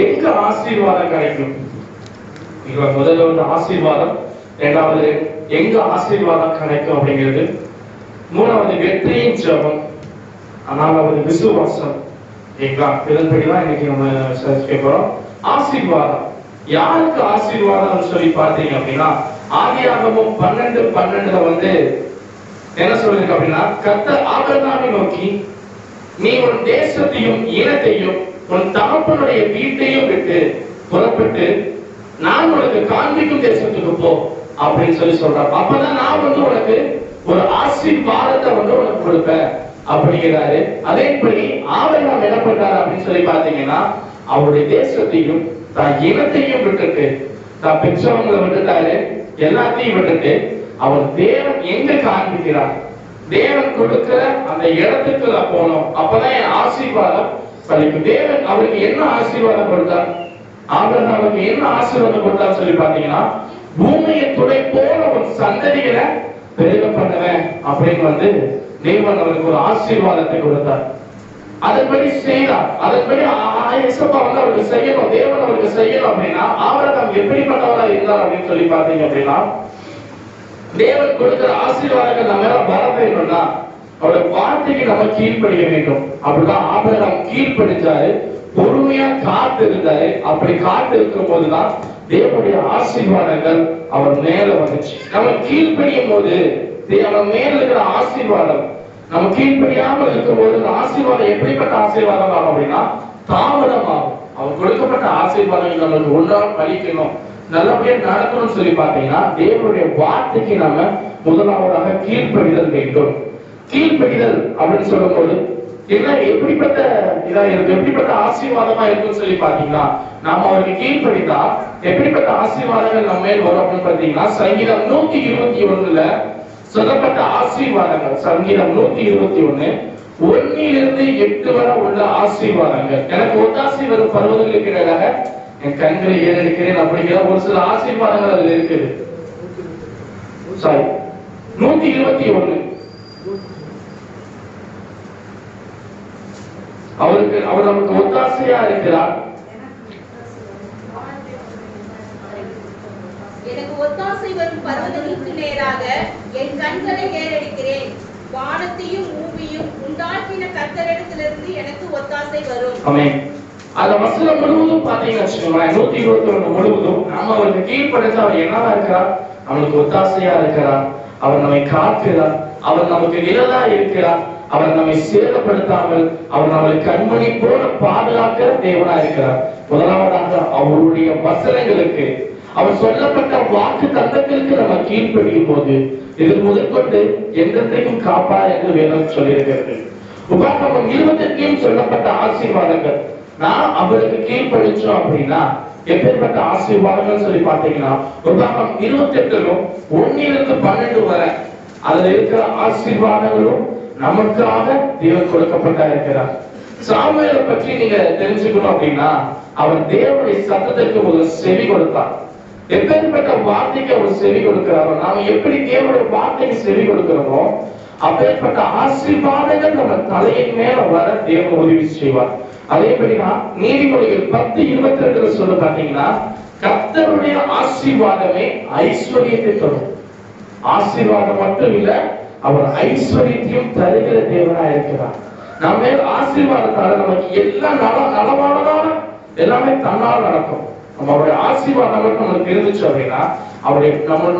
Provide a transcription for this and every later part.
எங்க ஆசீர்வாதம் கிடைக்கும்? முதல்ல வந்து ஆசீர்வாதம், இரண்டாவது எங்க ஆசீர்வாதம் கிடைக்கும் அப்படிங்கிறது, மூணாவது வெற்றியின் ஜெபம், நாலாவது விசுவாசம். இதன்படிதான் இன்னைக்கு நம்ம விசாரிக்க போறோம். ஆசீர்வாதம் யாருக்கு ஆசீர்வாதம் சொல்லி பார்த்தீங்க அப்படின்னா, ஆதியாகமம் 12:12 வந்து என்ன சொல்லிருக்கு அப்படின்னா, கர்த்தர் ஆபிரகாமை நோக்கி, நீ உன் தேசத்தையும் இனத்தையும் உன் தகப்பனுடைய வீட்டையும் விட்டு புறப்பட்டு நான் உனக்கு காண்பிக்கும் தேசத்துக்கு போ அப்படின்னு சொல்லி சொல்றாரு. அப்பதான் நான் வந்து உனக்கு ஒரு ஆசீர்வாதத்தை வந்து உனக்கு கொடுப்பேன் அப்படிங்கிறாரு. அதேபடி ஆபிரகாம் என்ன பண்றாரு அப்படின்னு சொல்லி பாத்தீங்கன்னா, அவருடைய தேசத்தையும் தான் இனத்தையும் விட்டுட்டு, தான் பெற்றவங்களை விட்டுட்டாரு, எல்லாத்தையும் விட்டுட்டு அவர் தேவன் எங்க காண்பிக்கிறார், தேவன் கொடுக்கிற அந்த இடத்துக்கு போனோம். அப்பதான் என் ஆசீர்வாதம் பலிக்கும். தேவன் அவருக்கு என்ன ஆசீர்வாதம் கொடுத்தார், ஆபிரகாமுக்கு என்ன ஆசீர்வாதம் கொடுத்தார் சொல்லி பாத்தீங்கன்னா, பூமியை துடை போல ஒரு சந்ததிகளை பெருக பண்ணுவேன் அப்படின்னு வந்து தேவன் அவருக்கு ஒரு ஆசீர்வாதத்தை கொடுத்தார். அதன்படி செய்தார். அதன்படி இயேசுப்பா வந்து அவருக்கு செய்யணும், தேவன் அவருக்கு செய்யணும் அப்படின்னா, ஆபிரகாம் எப்படிப்பட்டவரா இருந்தார் அப்படின்னு சொல்லி பாத்தீங்க அப்படின்னா, தேவன் கொடுக்கிற ஆசீர்வாதங்கள் நம்ம வர வேணும்னா அவருடைய வார்த்தைக்கு நம்ம கீழ்ப்படிய வேண்டும். அப்படிதான் ஆபிரகாம் கீழ்ப்படிச்சாரு, பொறுமையா காத்து இருந்தாரு. அப்படி காத்து இருக்கும் போதுதான் தேவனுடைய ஆசீர்வாதங்கள் அவர் மேல வந்துச்சு. நம்ம கீழ்ப்படியும் போது நம்ம மேல இருக்கிற ஆசீர்வாதம், நம்ம கீழ்ப்படியாமல் இருக்கும் போது ஆசீர்வாதம் எப்படிப்பட்ட ஆசீர்வாதம் ஆகும் அப்படின்னா தாமதமாகும். அவர் கொடுக்கப்பட்ட ஆசீர்வாதங்கள் நம்மளுக்கு ஒன்றால் பலிக்கணும், நல்லபடியா நடக்கணும்னு சொல்லி பாத்தீங்கன்னா, தேவனுடைய வார்த்தைக்கு நம்ம முதலாவதாக கீழ்ப்படிதல் வேண்டும். கீழ்ப்படிதல் அப்படின்னு சொல்லும் போது என்ன எப்படிப்பட்ட இதா இருக்கு, எப்படிப்பட்ட ஆசீர்வாதமா இருக்குன்னு சொல்லி பாத்தீங்கன்னா, நாம அவருக்கு கீழ்ப்படித்தா எப்படிப்பட்ட ஆசீர்வாதங்கள் நம்ம மேல் வரும் அப்படின்னு பாத்தீங்கன்னா, சங்கீதம் 121 சொல்லப்பட்ட ஆசீர்வாதங்கள். சங்கீதம் 121 1 - 8 வரை உள்ள ஆசீர்வாதங்கள். எனக்கு ஒத்தாசி வரும் பருவங்களுக்கு இடையாக என் கண்களை ஏறெடுக்கிறேன் அப்படிங்கிற ஒரு சில ஆசீர்வாதங்கள் அதுல இருக்குது. சாரி, 121 அவர் நமக்கு ஒத்தாசையா இருக்கிறார். எனக்கு ஒத்தாசை வரும் பர்வதங்களுக்கு நேராக என் கண்களை ஏறெடுக்கிறேன். வானத்தையும் பூமியும் உண்டாக்கின கர்த்தரிடத்திலிருந்து எனக்கு ஒத்தாசை வரும். ஆமென். அந்த வசனம் முழுவதும் பாத்தீங்கன்னா 121 முழுவதும் நம்ம அவருக்கு கீழ்ப்படிஞ்சா அவர் என்னவா இருக்கிறார், நம்மளுக்கு ஒத்தாசையா இருக்கிறார், அவர் நம்மை காக்கிறார், அவர் நமக்கு நிழலா இருக்கிறார், அவர் நம்மை சேதப்படுத்தாமல் அவர் நம்மை கண்மணி போல பாதுகாக்கிற தேவனா இருக்கிறார். முதலாவதாக அவருடைய வசனங்களுக்கு, அவர் சொல்லப்பட்ட வாக்கு தத்தங்களுக்கு நம்ம கீழ்ப்படியும் போது இது முதற்கொண்டு எந்தத்தையும் காப்பார் என்று வேதம் சொல்லியிருக்கிறது. உபாகமம் 28 சொல்லப்பட்ட ஆசீர்வாதங்கள் நான் அவருக்கு கீழ்ப்படிச்சோம் அப்படின்னா எப்பேற்பட்ட ஆசீர்வாதங்கள் சொல்லி பார்த்தீங்கன்னா, உபாகமம் 28 1-12 வரை அதுல இருக்கிற ஆசீர்வாதங்களும் நமக்காக தேவன் கொடுக்கப்பட்டா இருக்கிறார். சாமுவேலை பற்றி நீங்க தெரிஞ்சுக்கணும் அப்படின்னா, அவர் தேவனுடைய சத்தத்திற்கு ஒரு செவி கொடுத்தார். எப்பேற்பட்ட வார்த்தைக்கு அவர் செவி கொடுக்கிறாரோ, நாம எப்படி தேவனுடைய வார்த்தைக்கு செவி கொடுக்கிறோமோ அப்பேற்பட்ட ஆசீர்வாதங்கள் நம்ம தலையின் மேல வர தேவன் உதவி செய்வார். அதேபடிதான் நீதிமொழிகள் 10:22 சொல்ல பாத்தீங்கன்னா, கர்த்தருடைய ஆசீர்வாதமே ஐஸ்வர்யத்தை தரும். ஆசீர்வாதம் மட்டும் இல்ல, அவர் ஐஸ்வர்யத்தையும் தருகிற தேவனா இருக்கிறார். நம்ம ஆசீர்வாதத்தால நமக்கு எல்லாம் நலமானதான எல்லாமே தன்னால் நடக்கும். அவருடைய ஆசீர்வாதம் நமக்கு இருந்துச்சு அப்படின்னா அவருடைய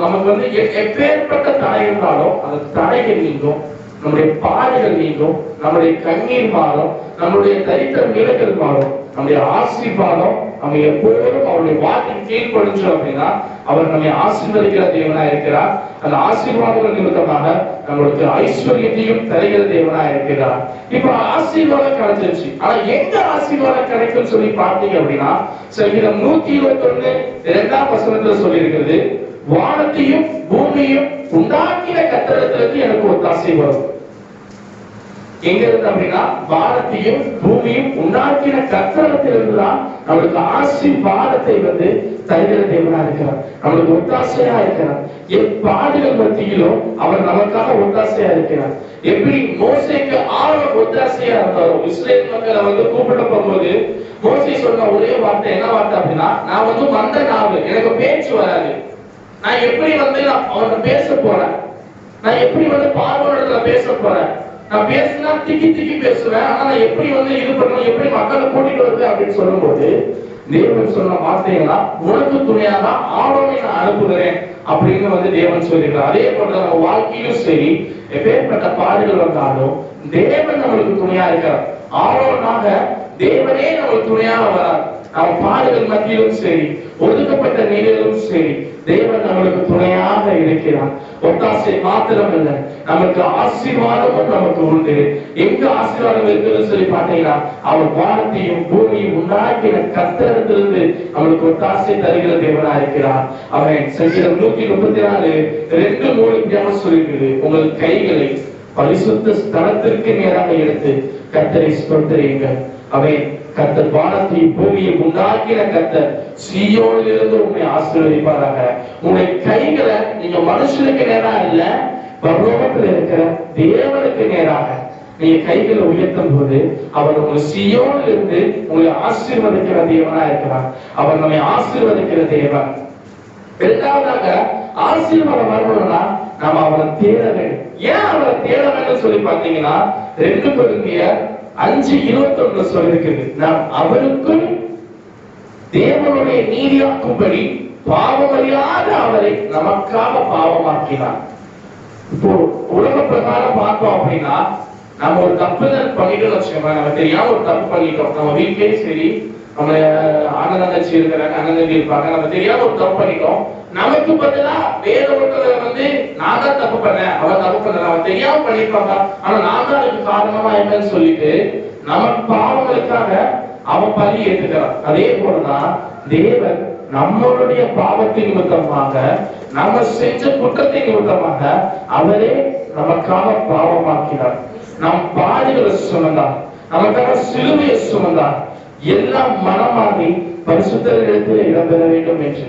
நமக்கு வந்து எப்பேற்பட்ட தடை இருந்தாலும் அந்த தடைகள் நீங்கும், நம்முடைய பாடுகள் நீங்கும், நம்முடைய கண்ணீர் மாறும், நம்முடைய தரித்திரம் நிலைகள் மாறும். நம்முடைய ஆசீர்வாதம் நம்ம எப்போதும் அவருடைய வார்த்தைக்கு கீழ்ப்படிச்சோம் அப்படின்னா அவர் நம்மை ஆசீர்வதிக்கிற தேவனா இருக்கிறார். அந்த ஆசீர்வாதங்கள் நிமித்தமாக நம்மளுக்கு ஐஸ்வர்யத்தையும் தருகிற தேவனா இருக்கிறார். இப்ப ஆசீர்வாதம் கிடைச்சிருச்சு. ஆனா எங்க ஆசீர்வாதம் கிடைக்கும் சொல்லி பார்த்தீங்க அப்படின்னா, சங்கீதம் 121:2 சொல்லி இருக்கிறது, வானத்தையும் பூமியும் உண்டாக்கின கர்த்தரிடத்திலிருந்து எனக்கு ஒத்தாசை வரும். எங்க இருந்து அப்படின்னா, வானத்தையும் பூமியும் உண்டாக்கின கர்த்தரிடத்திலிருந்து தான் நம்மளுக்கு ஆசீர்வாதத்தை வந்து தருகிற தேவனா இருக்கிறார். நம்மளுக்கு ஒத்தாசையா இருக்கிறார். பாடுகள் மத்தியிலும் அவர் நமக்காக ஒத்தாசையா இருக்கிறார். எப்படி மோசேக்கு ஆரோன் ஒத்தாசையா இருந்தாரோ, இஸ்ரேல் மக்களை வந்து கூப்பிட போகும்போது மோசே சொன்ன ஒரே வார்த்தை என்ன வார்த்தை அப்படின்னா, நான் வந்து மந்த நாவு, எனக்கு பேச்சு வராது, நான் எப்படி வந்து அவன்கிட்ட பேச போறேன், நான் எப்படி வந்து பார்வோனிடத்துல பேச போறேன், நான் பேசினா திக்கி பேசுவேன், ஆனா நான் எப்படி வந்து இது பண்ணணும், எப்படி மக்களை கூட்டிட்டு வருது அப்படின்னு சொல்லும்போது தேவன் சொன்ன வார்த்தைகளா, உனக்கு துணையாக ஆரோனை நான் அனுப்புகிறேன் அப்படின்னு வந்து தேவன் சொல்லிடுறார். அதே போல நம்ம வாழ்க்கையிலும் சரி, எப்பேற்பட்ட பாடுகள் வந்தாலும் தேவன் நம்மளுக்கு துணையா இருக்கிறார். ஆரோனாக தேவனே நம்மளுக்கு துணையாக வரார். நம்ம பாடுகள் மத்தியிலும் சரி, ஒதுக்கப்பட்ட நிலையிலும் சரி, தேவன் நம்மளுக்கு துணையாக இருக்கிறார். ஒத்தாசை மாத்திரம் இல்லை, நமக்கு ஆசீர்வாதமும் நமக்கு உண்டு. எங்க ஆசீர்வாதம் இருக்குன்னு சொல்லி பார்த்தீங்கன்னா, அவர் வானத்தையும் பூமியும் உண்டாக்கின கர்த்தரிடத்திலிருந்து நம்மளுக்கு ஒத்தாசை தருகிற தேவனா இருக்கிறார். அவன் சங்கீதம் 134:2-3 சொல்லிருக்குது, உங்கள் கைகளை பரிசுத்த ஸ்தலத்திற்கு நேராக எடுத்து கர்த்தரை ஸ்தோத்திரியுங்கள். அவன் கர்த்தர் வானத்தையும் பூமியை உண்டாக்கின கர்த்தர் சீயோனிலிருந்து உண்மை ஆசீர்வதிப்பாராக. உங்களுடைய கைகளை நீங்க மனுஷனுக்கு நேரா இல்ல, பரலோகத்தில் இருக்கிற தேவனுக்கு நேராக நீங்க கைகளை உயர்த்தும் போது அவர் உங்களை சீயோனிலிருந்து உங்களை ஆசீர்வதிக்கிற தேவனா இருக்கிறார். அவர் நம்மை ஆசீர்வதிக்கிற தேவன். இரண்டாவதாக ஆசீர்வாதம் வரணும்னா நாம அவரை தேட வேண்டும். ஏன் அவரை தேட வேண்டும் சொல்லி பார்த்தீங்கன்னா, 2 கொரிந்தியர் 5:21 சொல்லிருக்குது, நாம் அவருக்கும் தேவனுடைய நீதியாக்கும்படி பாவமறியாத அவரை நமக்காக பாவமாக்கினார். இப்போ உலக பிரகாரம் பார்த்தோம் அப்படின்னா, நம்ம ஒரு தப்பு பண்ணிட்டோம்னு வச்சுக்கோங்க, நம்ம தெரியாம ஒரு தப்பு பண்ணிட்டோம். நம்ம வீட்லயே சரி, நம்ம அண்ணன் தங்கச்சி இருக்கிறாங்க, அண்ணன் தம்பி இருப்பாங்க, நம்ம தெரியாம ஒரு தப்பு பண்ணிட்டோம். நமக்கு பதிலா வேற ஒருத்தரை வந்து நான் தான் தப்பு பண்ணேன், அவன் தப்பு பண்ணல, அவன் தெரியாம பண்ணிருப்பாங்க, ஆனா நான் தான் அதுக்கு காரணமா என்னன்னு சொல்லிட்டு நம்ம பாவங்களுக்காக அவன் பழி ஏற்றுக்கிறான். அதே போலதான் தேவன் நம்மளுடைய பாவத்தின் நிமித்தமாக, நம்ம செஞ்ச குற்றத்தின் நிமித்தமாக அவரே நமக்காக பாவமாக்கினார். நம் பாடுகளை சுமந்தார், நமக்காக சிலுவையை சுமந்தார். எல்லாம் மனமாகி பரிசுத்தரிடத்தில் இடம்பெற வேண்டும் என்று,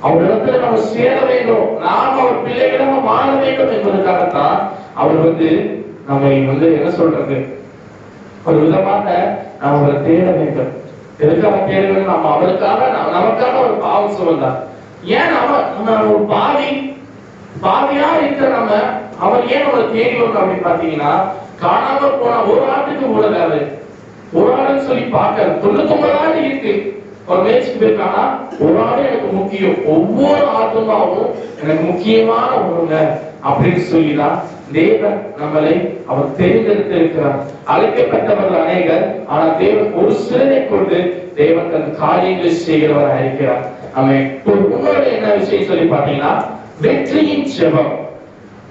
அவரிடத்துல நம்ம சேர வேண்டும், நாம் அவர் பிள்ளைகளாக வாழ வேண்டும் என்பதற்காகத்தான் அவர் வந்து நம்மை வந்து என்ன சொல்றது, ஒரு விதமாக நாம் அவரை தேட வேண்டும். எதுக்காக தேட வேண்டும்? நம்ம அவருக்காக நமக்காக ஒரு பாவம் சுமந்தார். ஏன் நம்ம ஒரு பாவியா இருக்கிற நம்ம அவர் ஏன் அவரை தேடி வரும் அப்படின்னு பாத்தீங்கன்னா, காணாம போன ஒரு ஆட்டுக்கு உலகாது, ஒரு ஆடுன்னு சொல்லி பார்க்க 99 ஆடு இருக்கு. ஒரு மேய்ச்சிக்கு போயிருக்கானா, ஒரு ஆடு எனக்கு முக்கியம், ஒவ்வொரு ஆத்மாவும் எனக்கு முக்கியமான ஒண்ணுங்க அப்படின்னு சொல்லிதான் தேவன் நம்மளை அவர் தெரிந்தெடுத்திருக்கிறார். அழைக்கப்பட்டவர்கள் அநேகர், ஆனால் தேவன் ஒரு சிலரை கொண்டு தேவன் தன் காரியங்களை செய்கிறவராக இருக்கிறார். உங்களோட என்ன விஷயம் சொல்லி பாத்தீங்கன்னா, வெற்றியின் ஜெபம்.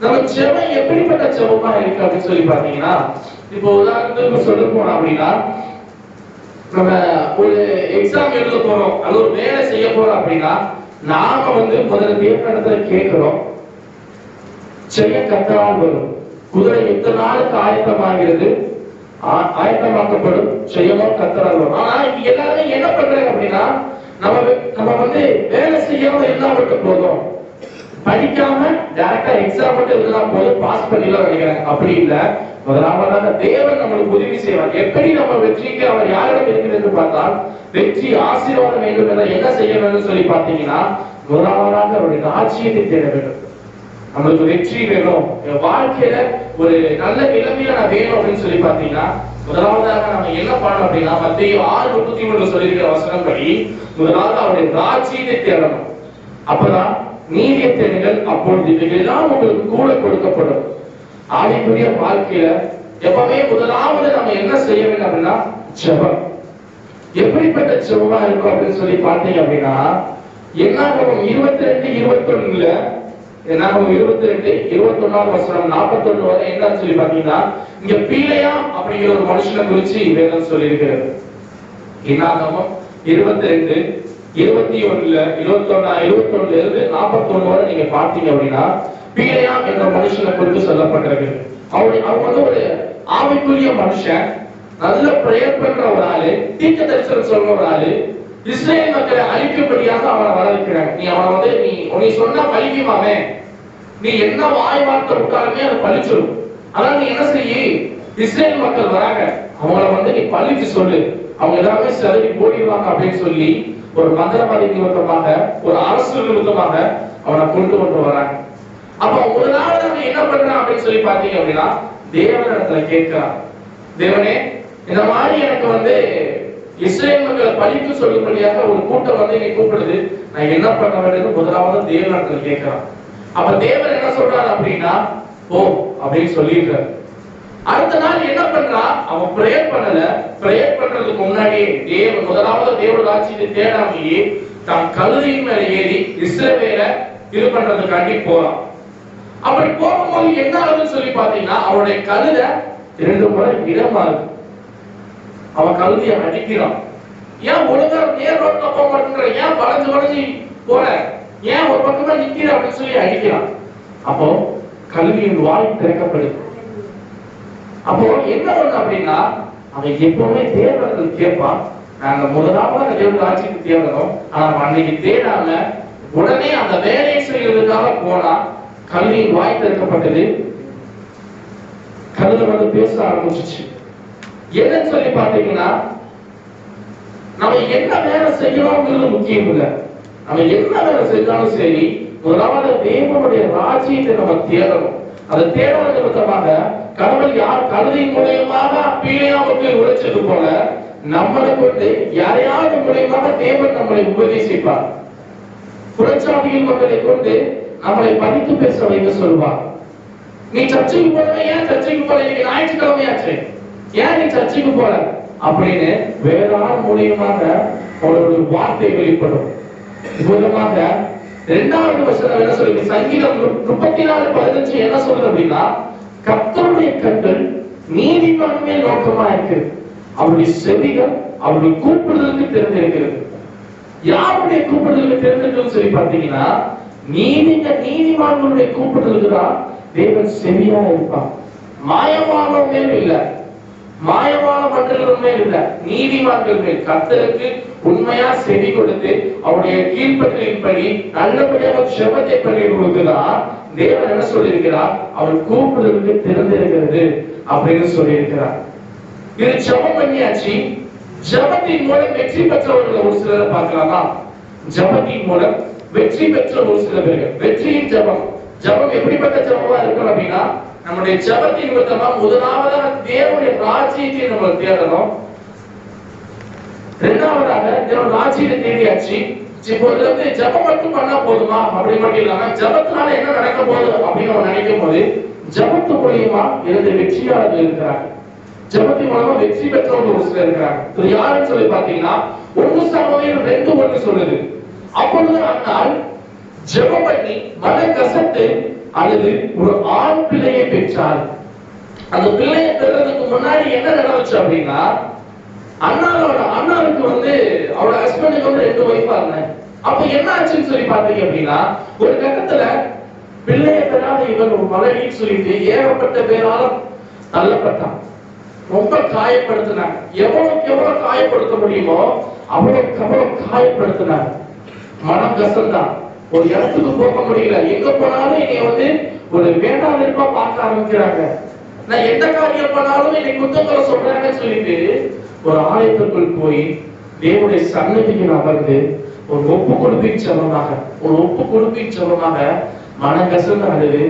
நம்ம ஜெபம் எப்படிப்பட்ட ஜெபமா இருக்கு அப்படின்னு சொல்லி பாத்தீங்கன்னா, இப்போ உதாரணத்துக்கு சொல்ல போனோம் அப்படின்னா, நம்ம ஒரு எக்ஸாம் எழுத போறோம், அது ஒரு வேலை செய்ய போறோம் அப்படின்னா, நாம முதல்ல தேவனிடத்துல கேட்கிறோம், செய்ய கத்தரால் வரும். குதிரை எத்தனை நாளுக்கு ஆயத்தமாகிறது, ஆயத்தமாக்கப்படும், செய்யமோ கத்தரால் வரும். ஆனா இங்க எல்லாருமே என்ன பண்றாங்க அப்படின்னா, நம்ம வேலை செய்யாம இருந்தா மட்டும் போதும், படிக்காம டைரக்டா எக்ஸாம் மட்டும் எழுதினா போதும், பாஸ் பண்ணிடலாம் நினைக்கிறாங்க. அப்படி இல்ல, முதலாவதாக தேவன் நம்மளுக்கு உதவி செய்வார். எப்படி நம்ம வெற்றிக்கு அவர் யாரிடம் இருக்கிறது என்று பார்த்தால், வெற்றி ஆசீர்வாதம் வேண்டும் என்ற என்ன செய்ய வேண்டும் சொல்லி பார்த்தீங்கன்னா, முதலாவதாக அவருடைய ராஜ்யத்தை தேட வேண்டும். நம்மளுக்கு வெற்றி வேணும், வாழ்க்கையில ஒரு நல்ல நிலைமையில நான் வேணும் அப்படின்னு சொல்லி பார்த்தீங்கன்னா, முதலாவதாக நம்ம என்ன பண்ணணும் அப்படின்னா, மத்தேயு 6:33 சொல்லியிருக்கிற வசனப்படி முதலாவது அவருடைய ராஜ்யத்தை தேடணும். அப்பதான் நீதியை தேடுங்கள், அப்பொழுது இவைகளெல்லாம் உங்களுக்கு கூட கொடுக்கப்படும். ஆவிக்குரிய வாழ்க்கையில எப்பவுமே முதலாவது நம்ம என்ன செய்ய வேண்டும் அப்படின்னா ஜெபம். எப்படிப்பட்ட ஜெபமா இருக்கும் அப்படின்னு சொல்லி பார்த்தீங்க அப்படின்னா, என்னாகும் 22:21 என்னாகும் 22:21 வசனம் 41 வரை என்னன்னு சொல்லி பார்த்தீங்கன்னா, இங்க பீலையாம் அப்படிங்கிற ஒரு மனுஷனை குறிச்சு வேதம் சொல்லி இருக்கிறது. என்னாகும் 22:21 இருந்து 41 வரை நீங்க பார்த்தீங்க அப்படின்னா, பீலையாம் என்ற மனுஷனை குறித்து சொல்லப்பட்டிருக்கு. அவங்க ஒரு ஆவிக்குரிய மனுஷன், நல்ல பிரேயர் பண்ற ஒரு ஆளு, தீர்க்க தரிசனம் சொல்ற ஒரு ஆளு. இஸ்ரேல் மக்களை அழிக்கும்படியாக அவனை வர வைக்கிறாங்க. நீ அவனை நீ சொன்னா பழிக்குமாமே, நீ என்ன வாய் வார்த்தை விட்டாலுமே அதை பழிச்சிடும். அதனால நீ என்ன செய்ய, இஸ்ரேல் மக்கள் வராங்க, அவங்கள நீ பழிச்சு சொல்லு, அவங்க எல்லாமே சிதறி போடிடுவாங்க அப்படின்னு சொல்லி ஒரு மந்திரவாதி நிமித்தமாக, ஒரு அரசு நிமித்தமாக அவனை கொண்டு வராங்க. அப்ப ஒரு நாள் நம்ம என்ன பண்றான் அப்படின்னு சொல்லி பாத்தீங்க அப்படின்னா, தேவனிடத்துல கேட்கிறான், தேவனே இந்த மாதிரி எனக்கு இஸ்ரேல் மக்களை பழிக்கு சொல்லும்படியாக ஒரு கூட்டம் என்னை கூப்பிடுது, நான் என்ன பண்ண வேண்டும் முதலாவது தேவனிடத்துல கேட்கிறான். அப்ப தேவன் என்ன சொல்றாரு அப்படின்னா, ஓ அப்படின்னு சொல்லிடுறாரு. அடுத்த நாள் என்ன பண்றான், அவன் பிரேயர் பண்ணல. பிரேயர் பண்றதுக்கு முன்னாடியே முதலாவது தேவ ராஜ்யத்தை தேடாமையே தான் கழுதையின் மேல ஏறி இஸ்ரவேலை இது பண்றதுக்காண்டி போறான். அப்படி போகும்போது என்ன ஆகுதுன்னு சொல்லி பாத்தீங்கன்னா, அவருடைய கழுதை 2 முறை இடமாறுது. அவன் கழுதையை அடிக்கிறான். ஏன் ஒழுங்கா நேர் ரோட்ல போக மாட்டேங்கிற, ஏன் வளைஞ்சு போற, ஏன் ஒரு பக்கமா நிக்கிற அப்படின்னு சொல்லி அடிக்கிறான். அப்போ கழுதையின் வாய் திறக்கப்படுது. அப்போ என்ன ஒண்ணு அப்படின்னா, அவன் எப்பவுமே தேவர்கள் கேட்பான், நாங்க முதலாவது தேவ ராஜ்யத்துக்கு தேடணும். ஆனா அன்னைக்கு தேடாம உடனே அந்த வேலையை செய்யறதுக்காக போனா கழுதையின் வாய் திறக்கப்பட்டது. கழுதை பேச ஆரம்பிச்சிச்சு. என்னன்னு சொல்லி பாத்தீங்கன்னா, நம்ம என்ன வேலை செய்யணும்ங்கிறது முக்கியம் இல்லை. நம்ம என்ன வேலை செஞ்சாலும் சரி, முதலாவது தேவனுடைய ராஜ்யத்தை நம்ம தேடணும். அதை தேடுவது நிமித்தமாக கடவுள் யார் கழுதையின் மூலியமாக பீலையாமுக்கு உழைச்சது போல நம்மளை கொண்டு யாரையாவது மூலியமாக தேவன் நம்மளை உபதேசிப்பார். புறச்சாதியின் மக்களை கொண்டு நம்மளை பதித்து பேச வைக்க சொல்வார். நீ சர்ச்சைக்கு போறவே, ஏன் சர்ச்சைக்கு போல, இன்னைக்கு ஞாயிற்றுக்கிழமையாச்சு, ஏன் நீ சர்ச்சைக்கு போல அப்படின்னு வேறாள் மூலியமாக அவருடைய வார்த்தை வெளிப்படும். மூலமாக 2வது வசனம் என்ன சொல்லுது, சங்கீதம் 34:15 என்ன சொல்றது அப்படின்னா, கர்த்தருடைய கண்கள் நீதிமான் மேல் நோக்கமா இருக்கு, அவருடைய செவிகள் அவருடைய கூப்பிடுதலுக்கு திறந்திருக்கிறது. யாருடைய கூப்பிடுதலுக்கு திறந்திருக்குன்னு சொல்லி பார்த்தீங்கன்னா, நீதிமான்களுடைய கூப்பிடுதலுக்கு தான் தேவன் செவியா இருப்பான். மாயமான மேல் இல்ல, மாயமான மற்றவர்கள் மேல் இல்ல, நீதிமான்கள் மேல் கர்த்தருக்கு உண்மையா செவி கொடுத்து அவருடைய கீழ்ப்பற்றின்படி நல்லபடியாக செபத்தை பண்ணிருக்குதான் தேவன் என்ன சொல்லியிருக்கிறார், அவர் கூப்பிடுதலுக்கு திறந்திருக்கிறது அப்படின்னு சொல்லியிருக்கிறார். இது ஜெபம் பண்ணியாச்சு. ஜெபத்தின் மூலம் வெற்றி பெற்றவர்களை ஒரு சிலரை பார்க்கலாமா? ஜெபத்தின் மூலம் வெற்றி பெற்ற ஒரு சில பேர்கள். வெற்றியின் ஜெபம். ஜெபம் எப்படிப்பட்ட ஜெபமா இருக்கணும் அப்படின்னா, நம்முடைய ஜெபத்தின் நிமித்தமா முதலாவதாக தேவனுடைய ராஜ்யத்தை நம்ம தேடணும். 2வதாக தேவ ராஜ்யத்தை தேடியாச்சு. இப்போ இதுல வந்து ஜபம் மட்டும் பண்ணா போதுமா அப்படி மட்டும் இல்லாம ஜபத்தினால என்ன நடக்க போகுது அப்படின்னு நம்ம நினைக்கும் போது ஜபத்து மூலியமா இரண்டு வெற்றியாளர்கள் இருக்கிறாங்க. ஜபத்தின் மூலமா வெற்றி பெற்றவங்க ஒரு சிலர் இருக்கிறாங்க. இது யாருன்னு சொல்லி பாத்தீங்கன்னா 1 சாமுவேல் 2:1 சொல்லுது. அப்பொழுது அன்னாள் ஜெபம் பண்ணி மன கசத்து அல்லது ஒரு ஆண் பிள்ளையை பெற்றாள். அந்த பிள்ளையை பெறதுக்கு முன்னாடி என்ன நடந்துச்சு அப்படின்னா, அண்ணாவுக்கு வந்து அவரோட ஹஸ்பண்டுக்கு வந்து 2 வைஃபா இருந்தாங்க. அப்ப என்ன ஆச்சுன்னு சொல்லி பாத்தீங்க அப்படின்னா, ஒரு கட்டத்துல பிள்ளையை பெறாத இவன் ஒரு மலடின்னு சொல்லிட்டு ஏகப்பட்ட பேரால தள்ளப்பட்டான். ரொம்ப காயப்படுத்தினாங்க. எவ்வளவுக்கு எவ்வளவு காயப்படுத்த முடியுமோ அவ்வளவுக்கு காயப்படுத்தினாங்க. மனம் கசந்தான். ஒரு இடத்துக்கு போக முடியல. எங்க போனாலும் என்னை வந்து ஒரு வேண்டாம் வெறுப்பா பார்க்க ஆரம்பிக்கிறாங்க. நான் எந்த காரியம் பண்ணாலும் என்னை குத்தங்களை சொல்றாங்கன்னு சொல்லிட்டு ஒரு ஆலயத்திற்குள் போய் தேவனுடைய சன்னதிக்கு அமர்ந்து ஒரு ஒப்பு கொடுப்பின் செபமாக மன கசந்து அழுது,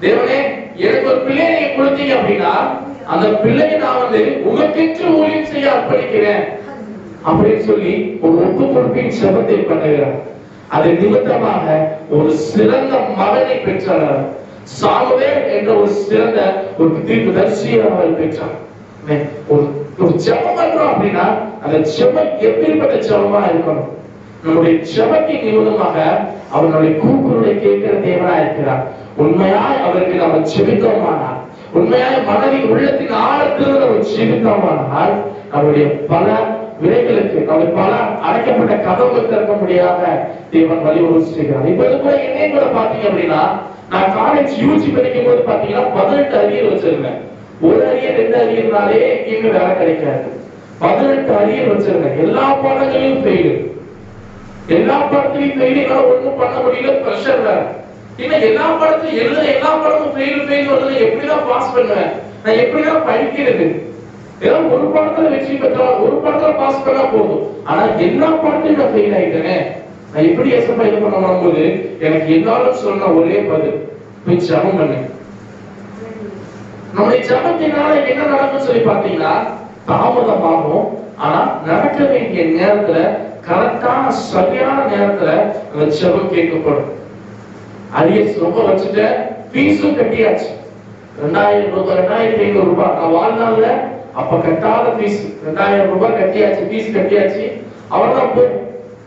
தேவனே எனக்கு ஒரு பிள்ளையை கொடுத்தீங்க அப்படின்னா அந்த பிள்ளையை நான் வந்து உமக்கென்று ஊழியம் செய்ய அர்ப்பணிக்கிறேன் அப்படின்னு சொல்லி ஒரு ஒப்பு கொடுப்பின் செபத்தை பண்ணுகிறார். அது நிமித்தமாக ஒரு சிறந்த மகனை பெற்றார். சாமுவேல் என்ற ஒரு சிறந்த ஒரு தீர்க்கதரிசியை அவர் பெற்றார். ஒரு ஜெபம் பண்றோம் அப்படின்னா அந்த ஜெபம் எப்படிப்பட்ட ஜெபமா இருக்கணும்? நம்முடைய ஜெபத்தின் நிமித்தமாக அவர்களுடைய கூக்குரலை கேட்கிற தேவனா இருக்கிறார். உண்மையாய் அவருக்கு நம்ம ஜெபித்தோமானால், உண்மையாய் மனதின் உள்ளத்தின் ஆழத்தில் நம்ம ஜெபித்தோமானால் நம்முடைய பல விரைகளுக்கு பல அடைக்கப்பட்ட கதவுகள் திறக்க முடியாத தேவன் வழிவகுக்கிறார். இப்ப கூட என்னைய கூட பாத்தீங்க அப்படின்னா, நான் காலேஜ் யூஜி படிக்கும் போது பாத்தீங்கன்னா 18 அரியர் வச்சிருந்தேன். ஒரு அரியர் 2 அரியர்னாலே எங்கேயுமே வேலை கிடைக்காது. 18 அரியர் வச்சிருந்தேன். எல்லா பாடங்களையும் ஃபெயிலு. எல்லா பாடத்திலையும் ஃபெயிலு. என்னால ஒண்ணும் பண்ண முடியல. ப்ரெஷர் வேற. இன்னும் எல்லா பாடத்திலும் எல்லா பாடமும் ஃபெயில் வருது. எப்படிதான் பாஸ் பண்ணுவேன்? நான் எப்படிதான் படிக்கிறது? ஏதோ ஒரு பாடத்துல வெற்றி பெற்றா, ஒரு பாடத்துல பாஸ் பண்ணா போதும். ஆனா எல்லா பாடத்திலும் நான் ஃபெயில் ஆயிட்டேனே. நான் எப்படி எஸ்எஃப்ஐ இது பண்ண வரும்போது எனக்கு எல்லாரும் சொன்ன ஒரே பதில், போய் ஜெபம் பண்ணு. நம்முடைய ஜெபத்தினால என்ன நடக்கும்னு சொல்லி பாத்தீங்கன்னா, தாமதமாகும். ஆனா நடக்க வேண்டிய நேரத்துல கரெக்டான சரியான நேரத்துல அந்த ஜெபம் கேட்கப்படும். அரியர்ஸ் ரொம்ப வச்சுட்டு ஃபீஸும் கட்டியாச்சு. 2500 ரூபாய் நான் வாழ்நாள்ல அப்ப கட்டாத ஃபீஸ் 2000 ரூபாய் கட்டியாச்சு. ஃபீஸ் கட்டியாச்சு. அவ்வளவுதான் போய்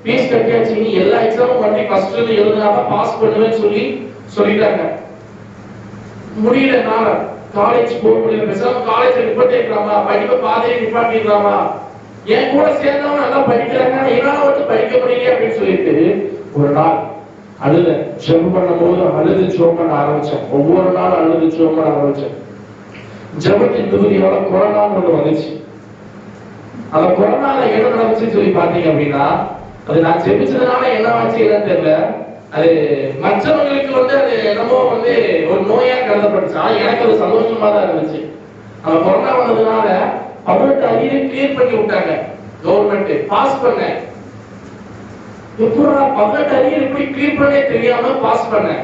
ஃபீஸ் கட்டியாச்சு. நீ எல்லா எக்ஸாமும் பண்ணி ஃபர்ஸ்ட்ல இருந்து எழுதுனாதான் பாஸ் பண்ணுவேன்னு சொல்லிட்டாங்க. முடியல. நான் காலேஜ் போக முடியல. பேசாம காலேஜ் நிப்பாட்டிக்கலாமா, படிப்ப பாதையை நிப்பாட்டிக்கலாமா, என் கூட சேர்ந்தவங்க நல்லா படிக்கிறாங்க, என்னால வந்து படிக்க முடியல அப்படின்னு சொல்லிட்டு ஒரு நாள் அழுத. ஜெபம் பண்ணும் போது அழுது ஜெபம் பண்ண ஆரம்பிச்சேன். ஒவ்வொரு நாள் அழுது ஜெபம் பண்ண ஆரம்பிச்சேன். ஜெபத்தின் மிகுதியோட கொரோனான்னு ஒண்ணு வந்துச்சு. அந்த கொரோனால என்ன நடந்துச்சுன்னு சொல்லி பாத்தீங்க அப்படின்னா, அது நான் ஜெபிச்சதுனால என்ன ஆச்சு என்னன்னு தெரியல. அது மற்றவங்களுக்கு வந்து அது என்னமோ வந்து ஒரு நோயா கருதப்பட்டுச்சு. ஆனா எனக்கு அது சந்தோஷமா தான் இருந்துச்சு. அந்த கொரோனா வந்ததுனால 18 அரியர் கிளியர் பண்ணி விட்டாங்க கவர்மெண்ட். பாஸ் பண்ணேன். எப்படா 18 அரியர் எப்படி கிளியர் பண்ணே தெரியாம பாஸ் பண்ணேன்.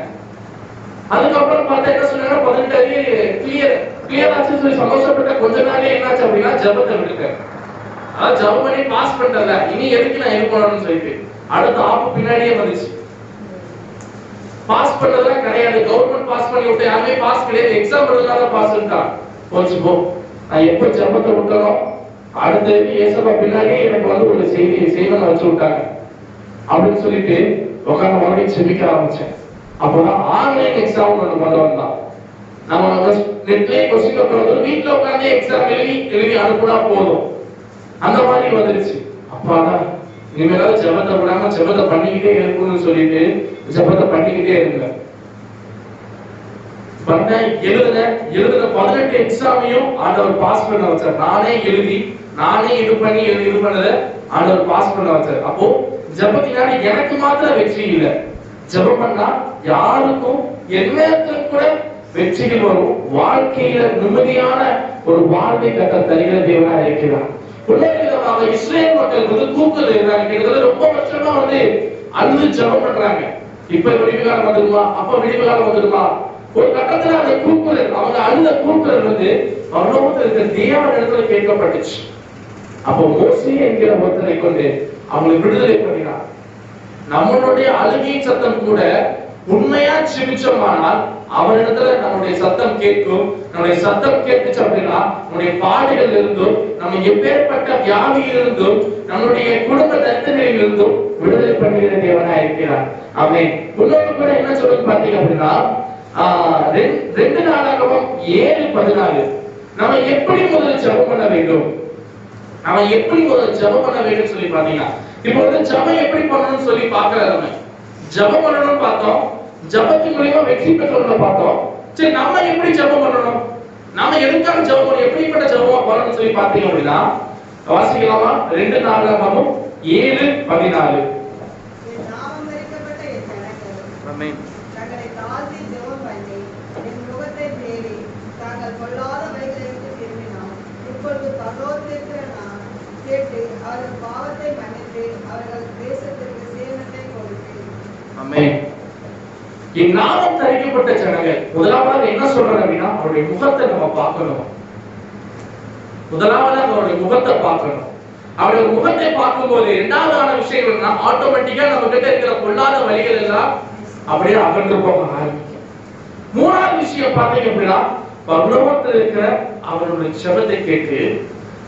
அதுக்கப்புறம் பார்த்தா என்ன சொன்னாங்க, 18 அரியர் கிளியர் ஆச்சு சொல்லி சந்தோஷப்பட்ட கொஞ்ச நாளே என்னாச்சு அப்படின்னா ஜெபத்தை விட்டுட்டேன். அதான் ஜெபம் பண்ணி பாஸ் பண்ணல, இனி எதுக்கு நான் இருக்கணும்னு சொல்லிட்டு அடுத்த ஆப்பு பின்னாடியே வந்துச்சு. பாஸ் பண்ணதெல்லாம் கிடையாது. கவர்மெண்ட் பாஸ் பண்ணி விட்டு யாருமே பாஸ் கிடையாது. எக்ஸாம் எழுதுனால பாஸ் பண்ணிட்டான். போச்சு போ. நான் எப்ப ஜெபத்தை விட்டனோ அடுத்த ஏசப்பா பின்னாடியே எனக்கு வந்து ஒரு செய்வனை வச்சு விட்டாங்க அப்படின்னு சொல்லிட்டு உட்காந்து மறுபடியும் செபிக்க ஆரம்பிச்சேன். அப்பதான் ஆன்லைன் எக்ஸாம் ஒன்று கொண்டு வந்தான். நம்ம நெட்லயே கொஸ்டின் பேப்பர் வந்து வீட்டுல உட்காந்து எக்ஸாம் எழுதி அனுப்புனா போதும். அந்த மாதிரி வந்துருச்சு. அப்பாதான் இனிமேலாவது ஜெபத்தை விடாம ஜெபத்தை பண்ணிக்கிட்டே இருக்கணும்னு சொல்லிட்டு ஜெபத்தை பண்ணிக்கிட்டே இருந்தேன். எழுதுன 18 எக்ஸாமையும் ஆண்டவர் பாஸ் பண்ண வச்சார். நானே இது பண்ணத ஆண்டவர் பாஸ் பண்ண வச்சார். அப்போ ஜெபத்தினால எனக்கு மாத்திரம் வெற்றி இல்லை. ஜெபம் பண்ணா யாருக்கும் எல்லாத்துக்கும் கூட வெற்றிகள் வரும். வாழ்க்கையில நிம்மதியான ஒரு வாழ்வை கத்த தருகிற தேவனா இருக்கிறார். உலகமாக இஸ்ரேல் மக்கள் வந்து கூக்குரல் இருக்கிறாங்க. கிட்டத்தட்ட ரொம்ப வருஷமா வந்து அழுது ஜெபம் பண்றாங்க. இப்ப விடிவு காலம் வந்துடுமா, அப்ப விடிவு காலம் வந்துடுமா. ஒரு கட்டத்துல அந்த கூக்குரல், அவங்க அழுத கூக்குரல் வந்து பரலோகத்தில் இருக்கிற தேவன் இடத்துல கேட்கப்பட்டுச்சு. அப்போ மோசே என்கிற ஒருத்தரை கொண்டு அவங்களை விடுதலை பண்ணினார். நம்மளுடைய அழுகையின் சத்தம் கூட உண்மையா செபிச்சோமானால் அவரிடத்துல நம்முடைய சத்தம் கேட்கும். நம்முடைய சத்தம் கேட்டுச்சு அப்படின்னா நம்முடைய பாடுகள் இருந்தும், நம்ம எப்பேற்பட்ட வியாதியில் இருந்தும், நம்முடைய குடும்ப தரித்திரையில் இருந்தும் விடுதலை பண்ணுகிற தேவனா இருக்கிறார். ஆமென். இன்னொரு கூட என்ன சொல்றது பாத்தீங்க அப்படின்னா 2 நாளாகவும் 7:14 நம்ம எப்படி முதல்ல ஜெபம் பண்ண வேண்டும், நம்ம எப்படி முதல்ல ஜெபம் பண்ண வேண்டும் சொல்லி பாத்தீங்கன்னா, இப்போ வந்து ஜெபம் எப்படி பண்ணணும்னு சொல்லி பார்க்கறோம். ஜெபம் பண்ணணும்னு பார்த்தோம், ஜெபத்தின் மூலமா வெற்றி பெற்றவங்களை பார்த்தோம். சரி, நம்ம எப்படி ஜெபம் பண்ணணும், நாம எதுக்காக ஜெபம் பண்ணணும், எப்படிப்பட்ட ஜெபமா பண்ணணும்னு சொல்லி பார்த்தீங்க அப்படின்னா வாசிக்கலாமா? 2 நாளாகவும் 7:14. நாமம் தரிக்கப்பட்ட என் ஜனங்கள் ஆமென். தங்களை தாழ்த்தி ஜெபம் பண்ணி என் முகத்தை தேடி தாங்கள் கொள்ளாத வழிகளுக்கு திரும்பினார். இப்பொழுது பரலோகத்திற்கு நான் கேட்டு அவர்கள் பாவத்தை மன்னித்து அவர்கள் தேசத்திற்கு சேமத்தை கொடுப்பேன். ஆமென். என் நாமம் தரிக்கப்பட்ட ஜனங்கள் முதலாவது என்ன சொல்றாங்க அப்படின்னா அவருடைய முகத்தை நம்ம பார்க்கணும். முதலாவது அவருடைய முகத்தை பார்க்கணும். அவருடைய முகத்தை பார்க்கும்போது இரண்டாவதான விஷயம் என்னன்னா ஆட்டோமேட்டிக்கா நம்ம கிட்ட இருக்கிற பொல்லாத வழிகள் எல்லாம் அப்படியே அகன்று போக ஆரம்பிக்கும். மூணாவது விஷயம் பார்த்தீங்க அப்படின்னா பரலோகத்தில் இருக்கிற அவருடைய ஜெபத்தை கேட்டு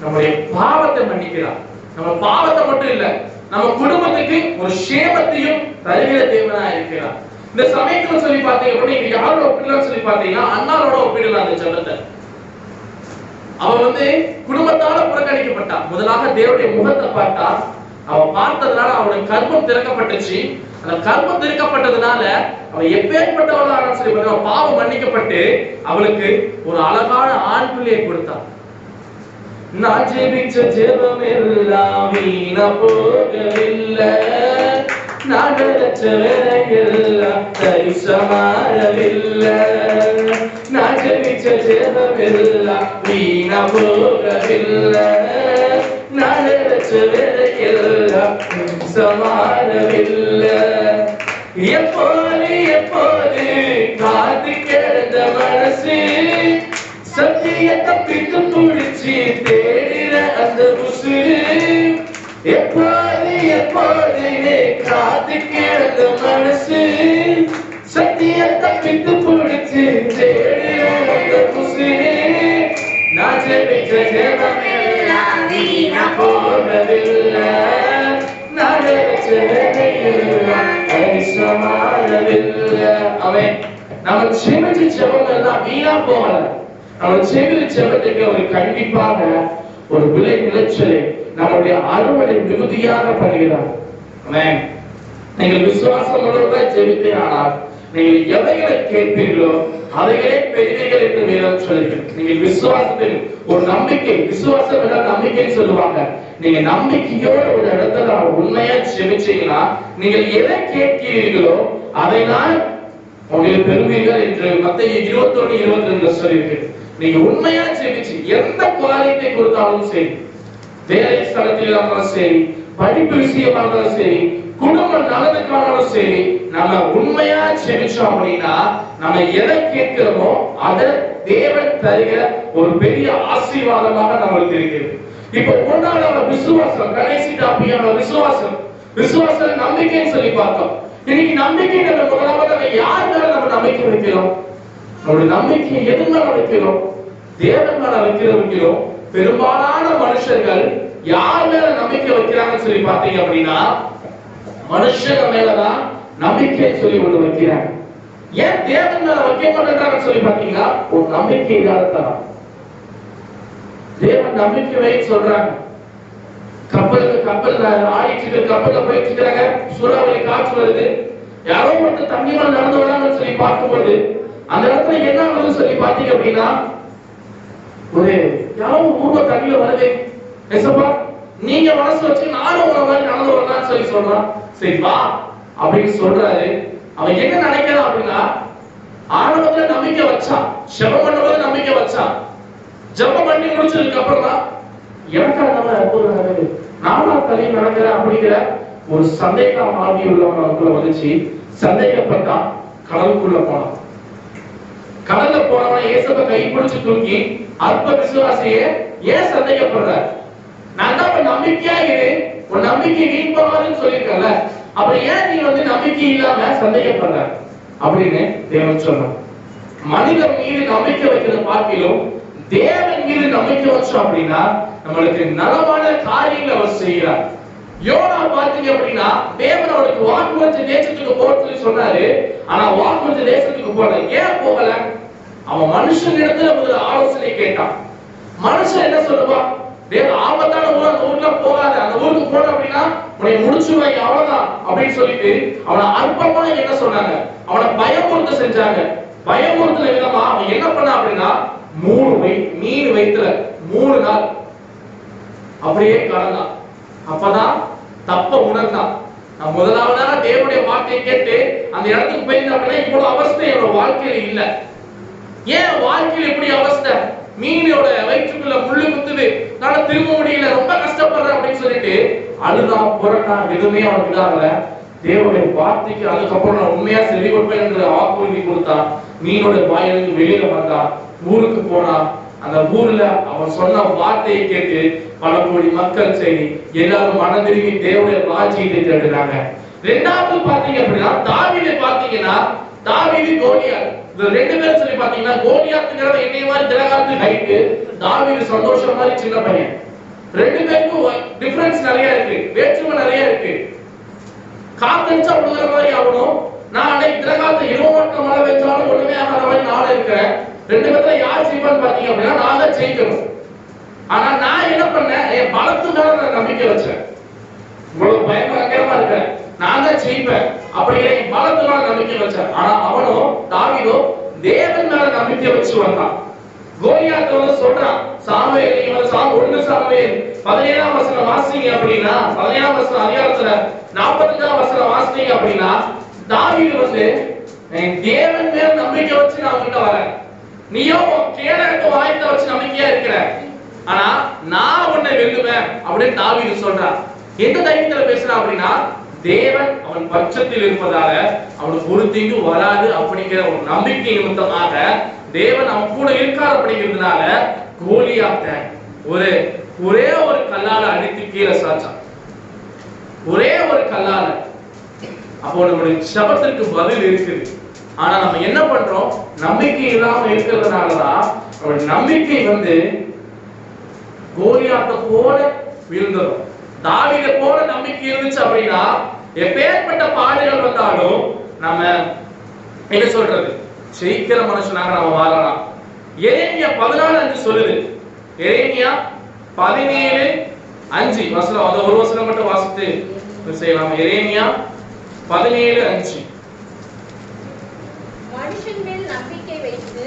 நம்முடைய பாவத்தை மன்னிக்கிறார். நம்ம பாவத்தை மட்டும் இல்ல, நம்ம குடும்பத்துக்கு ஒரு சேமத்தையும் தருகிற தேவனா இருக்கிறார். இந்த சமயத்துல சொல்லி பாத்தீங்க அப்படின்னா இங்க யாரோட ஒப்பிடலாம் சொல்லி பாத்தீங்கன்னா அண்ணாரோட ஒப்பிடலாம். அந்த ஜெபத்தை அவ வந்து குடும்பத்தால புறக்கணிக்கப்பட்டா. முதலாக தேவனுடைய முகத்தை பார்த்தா. அவ பார்த்ததுனால அவளுடைய கர்ப்பம் திறக்கப்பட்டுச்சு. அந்த கர்ப்பம் திறக்கப்பட்டதுனால அவ எப்பேற்பட்டவளான சொல்லி பாத்தீங்கன்னா பாவம் மன்னிக்கப்பட்டு அவளுக்கு ஒரு அழகான ஆண் பிள்ளையை கொடுத்தா. நான் ஜெபிச்ச ஜெபம் எல்லாம் வீணா போகவில்லை, நான் நினைச்ச வேலையெல்லாம் தரிசமாறவில்லை. நான் ஜெபிச்ச ஜெபம் எல்லாம் வீணா போகவில்லை, நான் நினைச்ச வேலையெல்லாம் தரிசமாறவில்லை. எப்போது எப்போது காத்து கிடந்த மனசு சத்தியத்தை பிடித்து பிடிச்சி தேடிற அந்த உசுறு. எப்போது எப்போது காத்து கிடந்த மனசு சத்தியத்தை பிடித்து பிடிச்சி தேடிற அந்த உசுறு. நான் ஜெபிச்ச ஜெபம் எல்லாம் வீணா போகவில்லை, நான் நினைச்ச வேலையெல்லாம் தரிசமாறவில்லை. அவன் நம்ம செபிச்ச ஜெபம் எல்லாம் வீணா போகல. நம்ம செபிச்ச ஜெபத்துக்கு ஒரு கண்டிப்பாக ஒரு விலை நிலச்சலை நம்முடைய அறுவடை மிகுதியாக பண்ணுகிறார். ஆமென். நீங்கள் விசுவாசம் உள்ளவர்களாய் ஜெபித்தே ஆனால் நீங்கள் எவைகளை கேட்பீர்களோ அவைகளே பெறுவீர்கள் என்று வேதம் சொல்கிறது. நீங்கள் விசுவாசத்தில் ஒரு நம்பிக்கை, விசுவாசம் என்ற நம்பிக்கை சொல்லுவாங்க. நீங்க நம்பிக்கையோட ஒரு இடத்துல உண்மையா ஜெபிச்சீங்கன்னா நீங்கள் எதை கேட்கிறீர்களோ அதை நான் உங்களுக்கு பெறுவீர்கள் என்று மத்தேயு 21:22 சொல்லியிருக்கு. நீங்க உண்மையா ஜெபிச்சு எந்த குவாலிட்டி கொடுத்தாலும் சரி, வேலை ஸ்தலத்தில் இருந்தாலும் சரி, படிப்பு விஷயமா இருந்தாலும் சரி, குடும்ப நலனுக்கானாலும் சரி, நம்ம உண்மையா ஜெபிச்சோம் அப்படின்னா நம்ம எதை கேட்கிறோமோ அதை தேவன் தருகிற ஒரு பெரிய ஆசீர்வாதமாக நம்மளுக்கு இருக்கிறது. இப்ப ஒன்றாவது விசுவாசம், கடைசி டாபிக்கான விசுவாசம். விசுவாசம் நம்பிக்கைன்னு சொல்லி பார்த்தோம். இன்னைக்கு நம்பிக்கை நம்ம முதலாவது யார் மேல நம்ம நம்பிக்கை வைக்கிறோம்? நம்முடைய நம்பிக்கை எது மேல வைக்கிறோம்? தேவன் மேல வைக்கிறோம். பெரும்பாலான மனுஷர்கள் யார் மேல நம்பிக்கை வைக்கிறாங்கன்னு சொல்லி பாத்தீங்க அப்படின்னா மனுஷங்க மேலதான் நம்பிக்கை சொல்லி ஒண்ணு வைக்கிறாங்க. ஏன் தேவன் மேல வைக்க மாட்டேங்கிறாங்கன்னு சொல்லி பாத்தீங்கன்னா ஒரு நம்பிக்கை இல்லாததான். தேவன் நம்பிக்கை வை சொல்றாங்க. கப்பல் ஆயிட்டு கப்பல்ல போயிட்டு இருக்காங்க, சூறாவளி காற்று வருது, யாரோ ஒருத்தர் தண்ணி மேல நடந்து வராங்கன்னு சொல்லி பார்க்கும்போது அந்த இடத்துல என்ன ஆகுதுன்னு சொல்லி பாத்தீங்க அப்படின்னா ஒரு யாரோ ஊர்வ தண்ணியில வருது, எசப்பா நீங்க மனசு வச்சு நானும் உங்களை மாதிரி நடந்து வரலாம்னு சொல்லி சொல்றான். சரி வா அப்படின்னு சொல்றாரு. அவன் என்ன நினைக்கிறான் அப்படின்னா ஆரம்பத்துல நம்பிக்கை வச்சான், ஜெபம் பண்ணும்போது நம்பிக்கை வச்சான். ஜெபம் பண்ணி முடிச்சதுக்கு அப்புறம் தான் எனக்கு நானா தலையில் நடக்கிறேன் அப்படிங்கிற ஒரு சந்தேகம் ஆகி உள்ளவனுக்குள்ள வந்துச்சு. சந்தேகப்பட்டான், கடலுக்குள்ள போனான். கடல்ல போனவன் இயேசுவை கை பிடிச்சு தூக்கி அற்ப விசுவாசியே ஏன் சந்தேகப்படுற? நான் தான் நம்பிக்கையா இரு, உன் நம்பிக்கை வீண் போகாதுன்னு சொல்லியிருக்கல. அப்ப ஏன் நீ வந்து நம்பிக்கை இல்லாம சந்தேகப்படுற அப்படின்னு தேவன் சொல்றான். மனிதன் மீது நம்பிக்கை வைக்கிறத பார்க்கிலும் தேவன் மீது நம்பிக்கை வச்சோம் அப்படின்னா நம்மளுக்கு நலமான காரியங்களை அவர் செய்கிறார். யோனா பாத்தீங்க அப்படின்னா தேவன் அவருக்கு வாக்குறுதி தேசத்துக்கு போக சொல்லி சொன்னாரு. ஆனா வாக்குறுதி தேசத்துக்கு போகல. ஏன் போகல? அவன் மனுஷன் இடத்துல ஒரு ஆலோசனை கேட்டான். மனுஷன் என்ன சொல்லுவான்? ஆபத்தான ஊர், அந்த ஊர்ல போகாத, அந்த ஊருக்கு போன அப்படின்னா உன்னை முடிச்சுவாங்க, அவ்வளவுதான் அப்படின்னு சொல்லிட்டு அவனை அற்பமா என்ன சொன்னாங்க, அவனை பயமுறுத்த செஞ்சாங்க. பயமுறுத்தல விதமா அவன் என்ன பண்ண அப்படின்னா மீன் வயிற்றுல 3 நாள் அப்படியே கடந்தான். அப்பதான் தப்ப உணர்ந்தான். நான் முதலாவதாக தேவனுடைய வார்த்தையை கேட்டு அந்த இடத்துக்கு போயிருந்தேன் அப்படின்னா இவ்வளவு அவஸ்தை என்னோட வாழ்க்கையில இல்ல. ஏன் வாழ்க்கையில இப்படி அவஸ்தை? மீனோட வயிற்றுக்குள்ள முள்ளு குத்துது, நான் திரும்ப முடியல, ரொம்ப கஷ்டப்படுறேன் அப்படின்னு சொல்லிட்டு அழுதான், புரட்டான், எதுவுமே அவனுக்கு இதாகல. தேவனுடைய வார்த்தைக்கு அதுக்கப்புறம் நான் உண்மையா செவி கொடுப்பேன் என்று வாக்குறுதி கொடுத்தான். மீனோட வாயிலிருந்து வெளியில வந்தான், ஊருக்கு போனான். அந்த ஊர்ல அவன் சொன்ன வார்த்தையை கேட்டு பல கோடி மக்கள் சரி எல்லாரும் மனம் திரும்பி தேவனுடைய ராஜ்யத்தை தேடுறாங்க. ரெண்டாவது பாத்தீங்க அப்படின்னா தாவீதை பாத்தீங்கன்னா, தாவீது கோலியாத், இந்த 2 பேரும் சொல்லி பாத்தீங்கன்னா கோலியாத்ங்கறவன் என்னைய மாதிரி திலகாத்து ஹைட், தாவீது சந்தோஷம் மாதிரி சின்ன பையன். 2 பேருக்கும் டிஃபரன்ஸ் நிறைய இருக்கு, வேற்றுமை நிறைய இருக்கு. காத்தடிச்சா உழுகிற மாதிரி ஆகணும், நான் அன்னைக்கு திலகாத்து இருவட்ட மழை வச்சாலும் ஒண்ணுமே ஆகாத மாதிரி நானும் இருக்கிறேன். 2 பேர்ல யார் ஜெயிப்பான்னு பாத்தீங்க அப்படின்னா நான் தான் ஜெயிக்கணும். ஆனா நான் என்ன பண்ணேன், என் பலத்து மேல நான் நம்பிக்கை வச்சேன். இவ்வளவு பயங்கரமா இருக்கேன், நான் தான் ஜெயிப்பேன் அப்படிங்கிற என் பலத்து மேல நம்பிக்கை வச்சேன். ஆனா அவனும் தாவீதோ தேவன் மேல நம்பிக்கை வச்சு வந்தான். கோலியாத் வந்து சொல்றான், சாமுவேல் இவன் 1 சாமுவேல் 17ஆம் வசனம் வாசிங்க அப்படின்னா, 17ஆம் வசனம் அதிகாரத்துல 45ஆம் வசனம் வாசிங்க அப்படின்னா, தாவீது வந்து தேவன் மேல நம்பிக்கை வச்சு நான் உன்கிட்ட வரேன், நீயோ கேடகத்தை வாய்த்த வச்சு நம்பிக்கையா இருக்கிற, ஆனா நான் உன்னை வெல்லுவேன் அப்படின்னு தாவீது சொல்றான். எந்த தைரியத்துல பேசுறான் அப்படின்னா, தேவன் அவன் பட்சத்தில் இருப்பதால அவனுக்கு ஒரு தீங்கு வராது அப்படிங்கிற ஒரு நம்பிக்கை நிமித்தமாக தேவன் அவன் கூட இருக்கார் அப்படிங்கிறதுனால கோலியாத்த ஒரே ஒரு கல்லால அடித்து கீழே சாச்சான். ஒரே ஒரு கல்லால. அப்போ நம்மளுடைய சபத்திற்கு பதில் இருக்குது. ஆனா நம்ம என்ன பண்றோம், நம்பிக்கை இல்லாம இருக்கிறதுனாலதான் நம்மளுடைய நம்பிக்கை வந்து கோலியாத்தை போல விழுந்துடும். தாவீதை போல நம்பிக்கை இருந்துச்சு அப்படின்னா எப்பேற்பட்ட பாடுகள் வந்தாலும் நம்ம என்ன சொல்றது, ஜெயிக்கிற மனுஷனாக நம்ம வாழலாம். எரேமியா 14:5 சொல்லுது. எரேமியா 17:5 வசனம், அது ஒரு வசனம் மட்டும் வாசித்து செய்யலாம். எரேமியா 17:5. மனுஷன் மேல் நம்பிக்கை வைத்து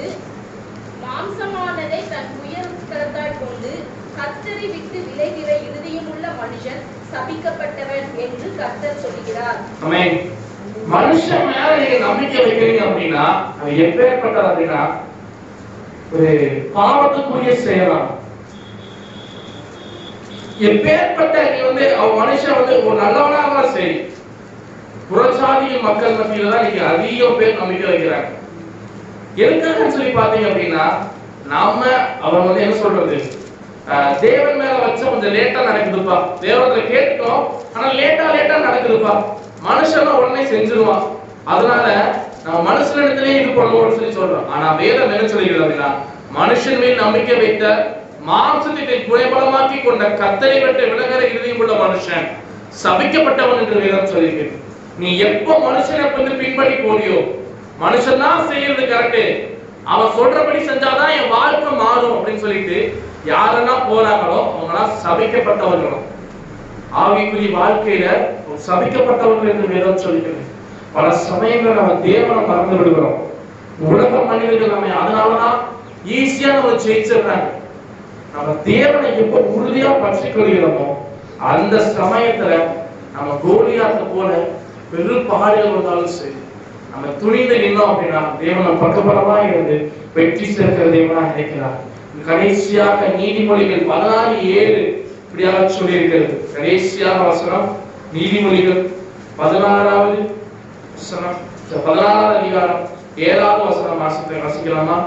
மாம்சமானதை தன் உயர்கரத்தால் கொண்டு கர்த்தரை விட்டு விலகிற இருதயமுள்ள மனுஷன் சபிக்கப்பட்டவன் என்று கர்த்தர் சொல்கிறார். ஆமென். மனுஷன் மேல நீங்க நம்பிக்கை வைக்கிறீங்க அப்படின்னா அது எப்பேற்பட்டது அப்படின்னா ஒரு பாவத்துக்குரிய செயலாம். எப்பேற்பட்ட நீ வந்து மனுஷன் வந்து ஒரு நல்லவனாக சரி, புறஜாதிய மக்கள் மத்தியில தான் இன்னைக்கு அதிக பேர் நம்பிக்கை வைக்கிறாங்க. எதுக்காக சொல்லி பாத்தீங்க அப்படின்னா, நாம அவன் வந்து என்ன சொல்றது, தேவன் மேல வச்ச கொஞ்சம் லேட்டா நடக்குதுப்பா, தேவனத்தை கேட்டோம் ஆனா லேட்டா நடக்குதுப்பா, மனுஷன் உடனே செஞ்சிருவான், அதனால நம்ம மனுஷனிடத்திலே இது பண்ணுவோம்னு சொல்லி சொல்றோம். ஆனா வேதம் என்ன சொல்லுகிறது அப்படின்னா, மனுஷன் மேல் நம்பிக்கை வைத்த மாம்சத்தை குறைபலமாக்கி கொண்ட கர்த்தரை விட்டு விலகிற இருதயம் உள்ள மனுஷன் சபிக்கப்பட்டவன் என்று வேதம் சொல்லியிருக்கு. நீ எப்ப மனுஷனை வந்து பின்பற்றி போறியோ, மனுஷன் தான் செய்யறது கரெக்ட், அவன் சொல்றபடி செஞ்சாதான் என் வாழ்க்கை மாறும் அப்படின்னு சொல்லிட்டு யாரெல்லாம் போறாங்களோ அவங்களாம் சபிக்கப்பட்டவர்களும். ஆவிக்குரிய வாழ்க்கையில சபிக்கப்பட்டவர்கள் என்று வேதம் சொல்லிக்கிறது. பல சமயங்கள் நம்ம தேவனை மறந்து விடுகிறோம். உலக மனிதர்கள் நம்ம அதனாலதான் ஈஸியா நம்ம ஜெயிச்சிடுறாங்க. நம்ம தேவனை எப்ப உறுதியா பற்றி கொள்கிறோமோ அந்த சமயத்துல நம்ம கோலியாத்தை போல பெரும் பாடுகள் வந்தாலும் சரி, நம்ம துணிந்து நின்னோம் அப்படின்னா தேவனை பக்கபலமா இருந்து வெற்றி சேர்க்கிற தேவனா நினைக்கிறார். கடைசியாக நீதிமொழிகள் 16:7 இப்படியாக சொல்லி இருக்கிறது. கடைசியாக வசனம் நீதிமொழிகள் 16வது வசனம், 16வது அதிகாரம் 7வது வசனம் வாசிக்கலாமா?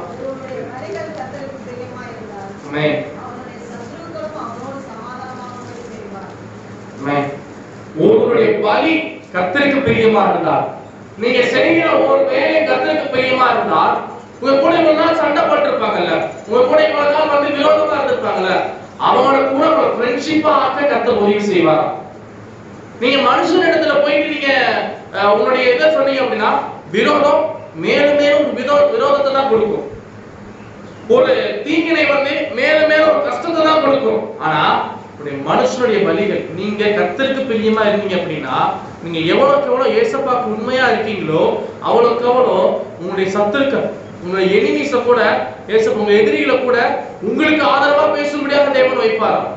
ஒருவருடைய பலி கர்த்தருக்கு பிரியமா இருந்தால், நீங்க செய்கிற ஒரு வேலை கர்த்தருக்கு பிரியமா இருந்தால், உங்க கூட இவ்வளவு நாள் சண்டை போட்டிருப்பாங்கல்ல, உங்க கூட இவ்வளவு நாள் வந்து விரோதமா இருந்திருப்பாங்கல்ல, அவங்களோட கூட ஒரு ஃப்ரெண்ட்ஷிப்பா ஆக்க கர்த்தர் உதவி செய்வார். நீங்க மனுஷன் இடத்துல போயிட்டு நீங்க உங்களுடைய இதை சொன்னீங்க அப்படின்னா விரோதம் மேலும் மேலும் விரோதத்தை தான் கொடுக்கும். ஒரு தீங்கினை வந்து மேலும் மேலும் ஒரு கஷ்டத்தை தான் கொடுக்கும். ஆனா மனுஷனுடைய வழிகள், நீங்க கர்த்தருக்கு பிரியமா இருந்தீங்க அப்படின்னா, நீங்க எவ்வளவுக்கு எவ்வளவு ஏசப்பாக்கு உண்மையா இருக்கீங்களோ அவ்வளவுக்கு எவ்வளோ உங்களுடைய சத்துருக்கள், உங்களுடைய எனிமீஸ கூட, உங்க எதிரிகளை கூட உங்களுக்கு ஆதரவா பேசும்படியாக தேவன் வைப்பாராம்.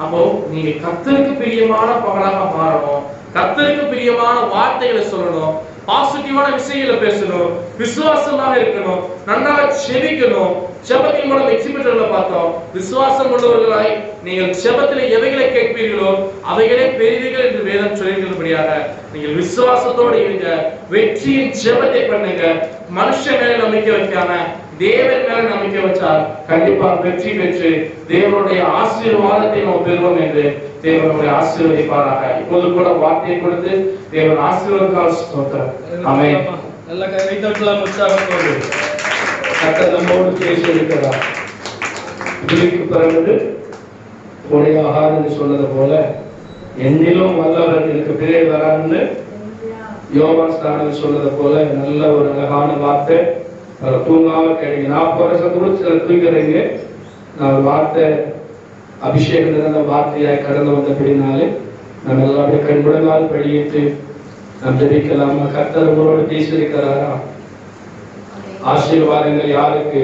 அப்போ நீங்க கர்த்தருக்கு பிரியமான பகலாக மாறணும், கர்த்தருக்கு பிரியமான வார்த்தைகளை சொல்லணும், பாசிட்டிவான விஷயங்களை பேசணும், விசுவாசமாக இருக்கணும், நன்றாக செபிக்கணும். செபத்தின் மூலம் எக்ஸிபிட்டர்ல பார்த்தோம், விசுவாசம் உள்ளவர்களாய் நீங்கள் செபத்தில் எவைகளை கேட்பீர்களோ அவைகளே பெறுவீர்கள் என்று வேதம் சொல்லியிருக்கிறபடியாக நீங்கள் விசுவாசத்தோடு இருங்க, வெற்றியின் செபத்தை பண்ணுங்க. மனுஷன் மேல நம்பிக்கை வைக்காம தேவன் மேல நம்பிக்கை வச்சால் கண்டிப்பா வெற்றி பெற்று தேவனுடைய ஆசீர்வாதத்தை நாம் பெறுவோம் என்று தேவனுடைய ஆசீர்வதிப்பாராக. இப்போது கூட வார்த்தையை கொடுத்து தேவன் ஆசீர்வாதத்தால் ஸ்தோத்திரம். ஆமென். நல்ல கைதட்டலாம் உற்சாகத்தோடு. கர்த்தர் நம்மோடு பேசி இருக்கிறார். இதுக்கு பிறகு உடைய ஆகாரம் சொன்னது போல என்னிலும் வல்லவர் எனக்கு பிறகு வரான்னு யோவான் ஸ்நானன் சொன்னது போல நல்ல ஒரு அழகான வார்த்தை. தூங்காம கேட்டீங்க, 40 வருஷத்துக்கு சில தூங்கிறீங்க. நான் வார்த்தை அபிஷேகம் இருந்த வார்த்தையாய் கடந்து வந்தபடினாலே நான் எல்லாருடைய கண்புடனால் படியிட்டு நாம் ஜெபிக்கலாமா? கர்த்தர் உங்களோடு பேசியிருக்கிறாரா? ஆசீர்வாதங்கள் யாருக்கு?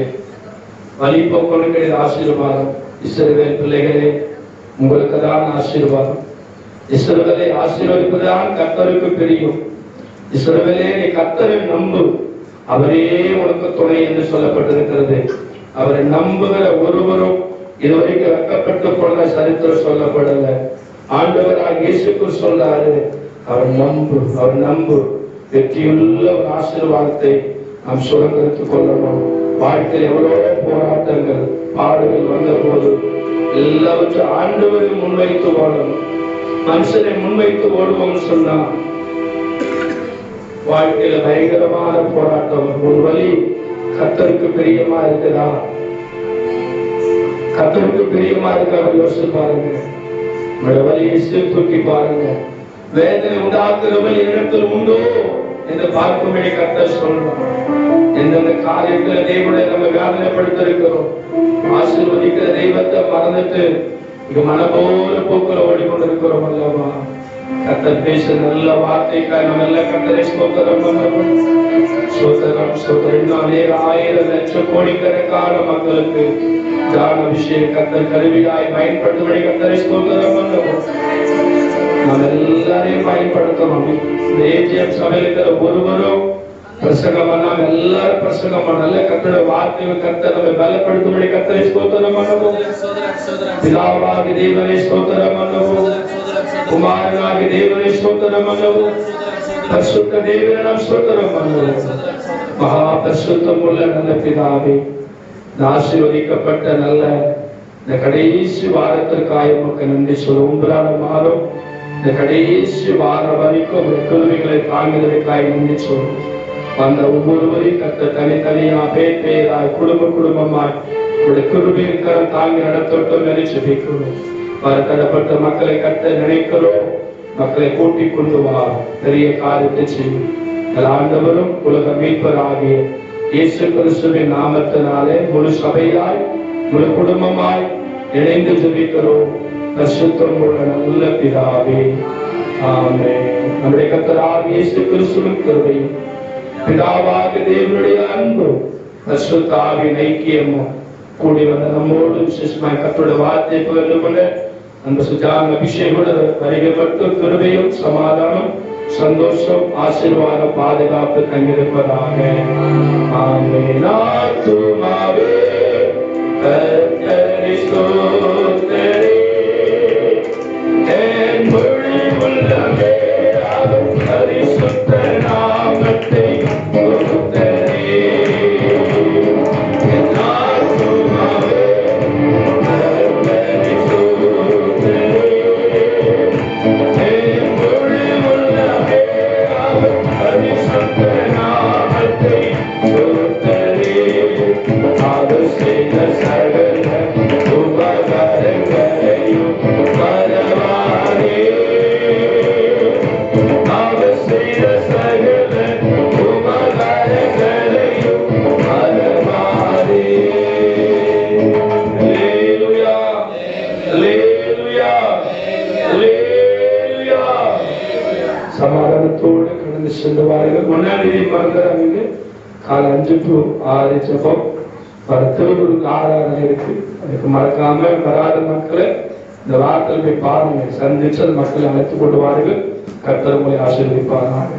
வழி போக்கணுக்கு ஆசீர்வாதம். இஸ்ரவேல் பிள்ளைகளே, உங்களுக்கு தான் ஆசீர்வாதம். இஸ்ரவேலை ஆசீர்வதிப்பதுதான் கர்த்தருக்கு பிரியும். இஸ்ரவேலே, நீ கர்த்தரை நம்பு, அவரே உனக்கு துணை என்று சொல்லப்பட்டிருக்கிறது. அவரை நம்புகிற ஒருவரும் இதுவரைக்கும் வெட்கப்பட்டுக் கொள்ள சரித்திரம் சொல்லப்படல. ஆண்டவராக இயேசுக்கு சொல்றாரு, அவர் நம்பு, அவர் நம்பு. வெற்றியுள்ள ஒரு ஆசீர்வாதத்தை நாம் சுதந்திரத்துக் கொள்ளணும். வாழ்க்கையில் எவ்வளவு போராட்டங்கள் பாடுகள் வந்த போது எல்லாவற்றும் ஆண்டவரை முன்வைத்து ஓடணும். மனுஷனை முன்வைத்து ஓடுவோம்னு சொன்னா வாழ்க்கையில பயங்கரமான போராட்டம். ஒரு வழி கர்த்தருக்கு பிரியமா இருக்குதா? கர்த்தருக்கு பிரியமா இருக்க யோசிச்சு பாருங்க. உங்களோட வழியை சீர்தூக்கி பாருங்க. வேதனை உண்டாக்குறவள் இடத்தில் உண்டோ என்று பார்க்கும்படி கர்த்தர் சொல்லணும். எந்தெந்த காரியத்துல தேவனை நம்ம வேதனைப்படுத்திருக்கிறோம், ஆசீர்வதிக்கிற தெய்வத்தை மறந்துட்டு இங்க மனபோல போக்குல ஓடிக்கொண்டிருக்கிறோம் அல்லவா? கர்த்தர் பேச நல்ல வார்த்தைக்காக நம்ம எல்லாம் கர்த்தரை ஸ்தோத்திரம் பண்ணணும். ஸ்தோத்திரம் ஸ்தோத்திரம். இன்னும் அநேக ஆயிரம் லட்சம் கோடிக்கணக்கான மக்களுக்கு ஜான அபிஷேகம் கர்த்தர் கருவியாய் பயன்படுத்தும்படி கர்த்தரை ஸ்தோத்திரம் பண்ணணும். நம்ம எல்லாரையும் பயன்படுத்தணும். இந்த ஏஜிஎம் சபையில் இருக்கிற ஒருவரும் பிரசங்கம் பண்ணாம எல்லாரும் பிரசங்கம் பண்ணல. கர்த்தருடைய வார்த்தைகள் கர்த்தர் நம்ம பலப்படுத்தும்படி கர்த்தரை ஸ்தோத்திரம் பண்ணணும். பிதாவாகிய தேவனை ஸ்தோத்திரம் பண்ணணும். குமாரனாகிய தேவனை ஸ்தோத்திரம் பண்ணவும். பரிசுத்த தேவனை நாம் ஸ்தோத்திரம் பண்ணவும். மகா பரிசுத்தம் உள்ள நல்ல பிதாவே, ஆசீர்வதிக்கப்பட்ட நல்ல இந்த கடைசி வாரத்திற்காக உமக்கு நன்றி சொல்ல. உங்களான மாதம் இந்த கடைசி வாரம் வரைக்கும் கிருபைகளை தாங்குவதற்காக நன்றி சொல்லும். அந்த ஒவ்வொருவரையும் கர்த்தர் தனித்தனியா பேர் பேராய் குடும்பமாய் கிருபையின் கரம் தாங்கி நடத்தட்டும் என்று ஜெபிக்கிறோம். வரத்தடப்பட்ட மக்களை கர்த்தர் நினைக்கிறோம். மக்களை கூட்டிக் கொண்டு வா, பெரிய காரியத்தை செய்யும். ஆண்டவரும் உலக மீட்பராகிய இயேசு கிறிஸ்துவின் நாமத்தினாலே முழு சபையாய் முழு குடும்பமாய் இணைந்து ஜெபிக்கிறோம். பரிசுத்தம் உள்ள நல்ல பிதாவே, ஆமென். நம்முடைய கர்த்தராகிய இயேசு கிறிஸ்துவின் கிருபையும் பிதாவாகிய தேவனுடைய அன்பும் பரிசுத்த ஆவியின் ஐக்கியமும் கூடி வந்த நம்மோடு விசேஷமாய் கர்த்தருடைய வார்த்தையை பகிர்ந்து கொண்ட அந்த சுஜான அபிஷேகோடு வருகைப்பட்டு கிருபையும் சமாதானம் சந்தோஷம் ஆசீர்வாதம் பாதுகாப்பு தங்கியிருப்பதாக. ஆமென். ஆத்துமாவே கர்த்தரை ஸ்தோத்திரி, என் முழு உள்ளமே அவர் பரிசுத்த நாமத்தை ஸ்தோத்திரி. என் ஆத்துமாவே கர்த்தரை ஸ்தோத்திரி, என் கவனத்தோடு கடந்து சென்று வாருங்கள். 1ஆம் தேதி மறந்துடாதீங்க. காலை 5 to 6 ஜெபம். திருவள்ளூருக்கு ஆராதனை இருக்கு. அதுக்கு மறக்காம வராத மக்களை இந்த வாரத்தில் போய் பாருங்க. சந்திச்சு அந்த மக்களை அழைத்து கொண்டு வாருங்கள். கர்த்தர் உங்களை ஆசீர்வதிப்பாராக.